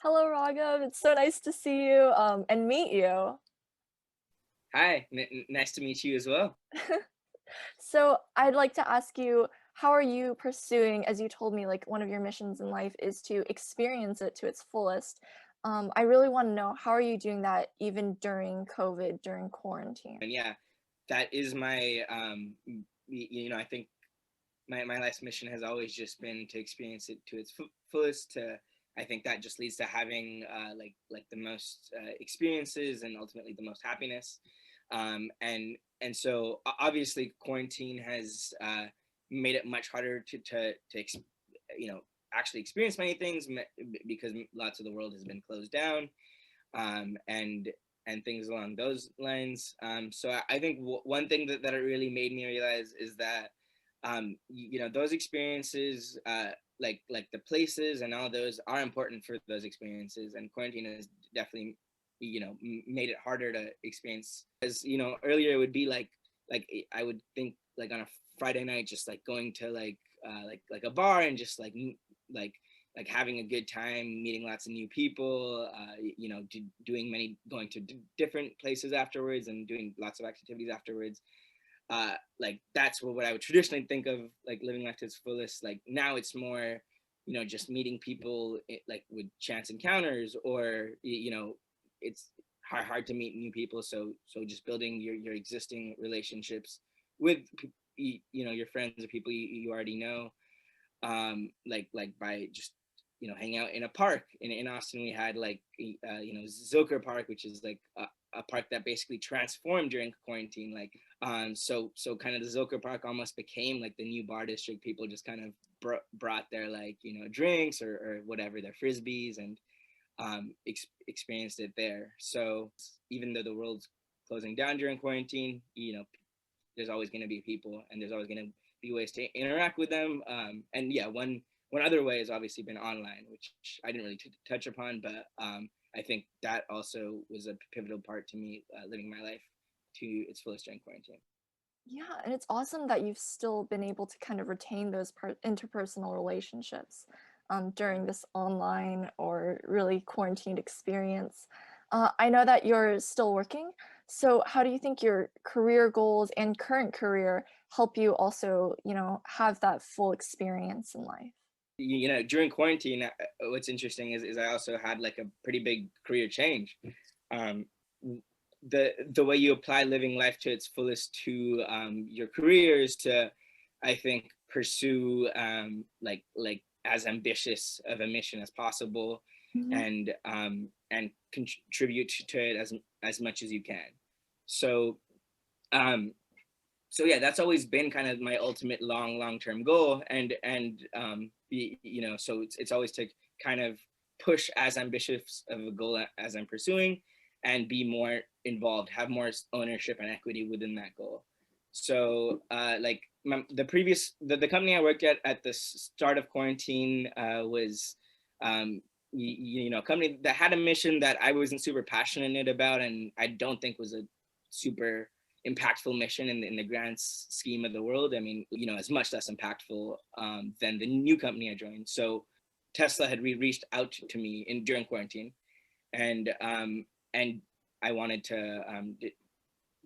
Hello, Raghav. It's so nice to see you and meet you. Hi, nice to meet you as well. So, I'd like to ask you, how are you pursuing, as you told me, like one of your missions in life is to experience it to its fullest. I really want to know, how are you doing that even during COVID, during quarantine? And yeah, that is my I think my life's mission has always just been to experience it to its fullest. To I think that just leads to having like the most experiences and ultimately the most happiness. And so obviously quarantine has made it much harder to you know actually experience many things because lots of the world has been closed down, and things along those lines. So I think one thing that it really made me realize is that those experiences, like the places and all those are important for those experiences, and quarantine has definitely made it harder to experience. As earlier it would be I would think like on a Friday night, just like going to like a bar and just like having a good time, meeting lots of new people, going to different places afterwards and doing lots of activities afterwards. Like that's what I would traditionally think of like living life to its fullest. Like now it's more, just meeting people like with chance encounters, or it's hard to meet new people. So just building your existing relationships with your friends or people you already know, like by just hanging out in a park in Austin. We had Zilker Park, which is like a park that basically transformed during quarantine. So kind of the Zilker Park almost became like the new bar district. People just kind of brought their drinks or whatever, their frisbees, and experienced it there. So even though the world's closing down during quarantine, there's always going to be people, and there's always going to be ways to interact with them. And yeah, one other way has obviously been online, which I didn't really touch upon, but I think that also was a pivotal part to me living my life to its fullest during quarantine. Yeah, and it's awesome that you've still been able to kind of retain those interpersonal relationships during this online or really quarantined experience. I know that you're still working, so how do you think your career goals and current career help you also, have that full experience in life? During quarantine, what's interesting is I also had like a pretty big career change. Um, the way you apply living life to its fullest to your career is to, I think, pursue like as ambitious of a mission as possible, Mhm. and contribute to it as much as you can. So um, so yeah, that's always been kind of my ultimate long term goal, and so it's always to kind of push as ambitious of a goal as I'm pursuing, and be more involved, have more ownership and equity within that goal. So like the company I worked at the start of quarantine was a company that had a mission that I wasn't super passionate about, and I don't think was a super impactful mission in the grand scheme of the world. I mean, as much less impactful than the new company I joined. So Tesla had reached out to me during quarantine, and I wanted to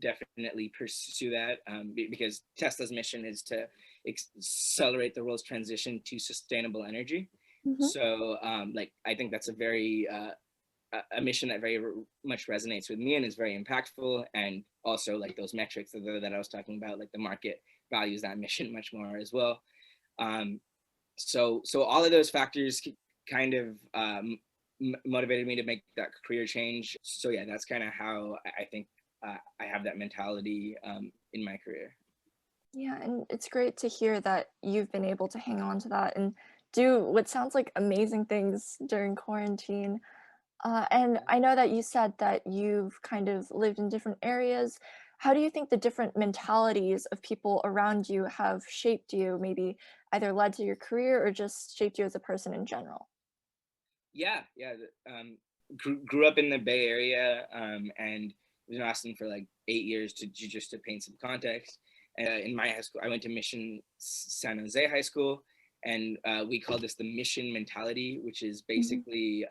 definitely pursue that, because Tesla's mission is to accelerate the world's transition to sustainable energy. Mhm. So I think that's a very a mission that very much resonates with me and is very impactful. And also like those metrics that I was talking about, like the market values that mission much more as well. Um, so all of those factors kind of motivated me to make that career change. So yeah, that's kind of how I think I have that mentality in my career. Yeah, and it's great to hear that you've been able to hang on to that and do what sounds like amazing things during quarantine. And I know that you said that you've kind of lived in different areas. How do you think the different mentalities of people around you have shaped you, maybe either led to your career or just shaped you as a person in general? Yeah. Grew up in the Bay Area, and was in Austin for like 8 years just to paint some context. In my high school, I went to Mission San Jose High School, and we call this the mission mentality, which is Mhm. basically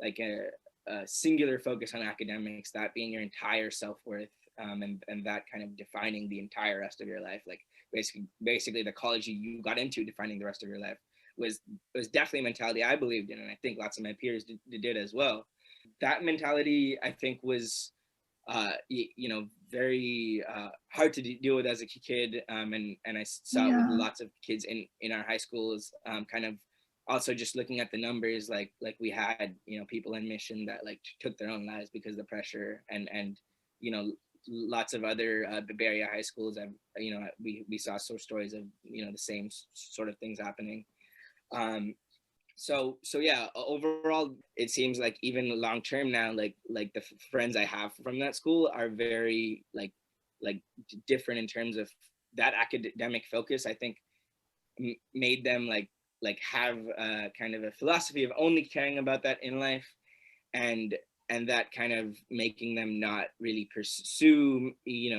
like a singular focus on academics, that being your entire self-worth, and that kind of defining the entire rest of your life. Like basically the college you got into defining the rest of your life was was definitely a mentality I believed in, and I think lots of my peers did as well. That mentality, I think, was very hard to deal with as a kid, and I saw it with Yeah. lots of kids in our high schools. Kind of also just looking at the numbers, like we had people in mission that like took their own lives because of the pressure, and you know lots of other Bay Area high schools. We saw sort of stories of the same sort of things happening. Um, so yeah, overall it seems like even long term now, like the friends I have from that school are very like different in terms of that academic focus. I think made them like have kind of a philosophy of only caring about that in life, and that kind of making them not really pursue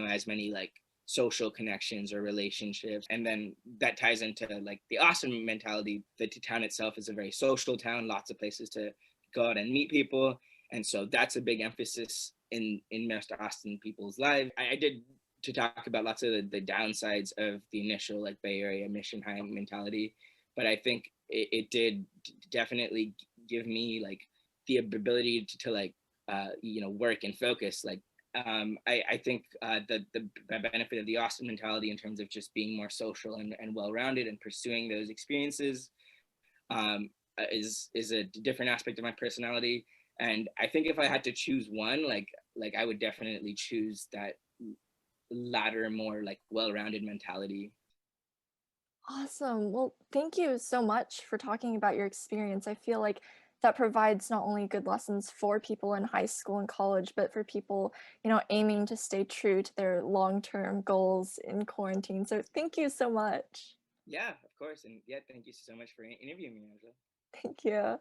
as many like social connections or relationships. And then that ties into like the Austin mentality. The town itself is a very social town, lots of places to go out and meet people, and so that's a big emphasis in most Austin people's lives. I did to talk about lots of the downsides of the initial like Bay Area mission high mentality, but I think it did definitely give me like the ability to like work and focus. Like I think the benefit of the Austin mentality in terms of just being more social and well-rounded and pursuing those experiences is a different aspect of my personality. And I think if I had to choose one, like I would definitely choose that latter, more like well-rounded mentality. Awesome. Well, thank you so much for talking about your experience. I feel like that provides not only good lessons for people in high school and college, but for people, aiming to stay true to their long-term goals in quarantine. So thank you so much. Yeah, of course. And yeah, thank you so much for interviewing me, Angela. Thank you.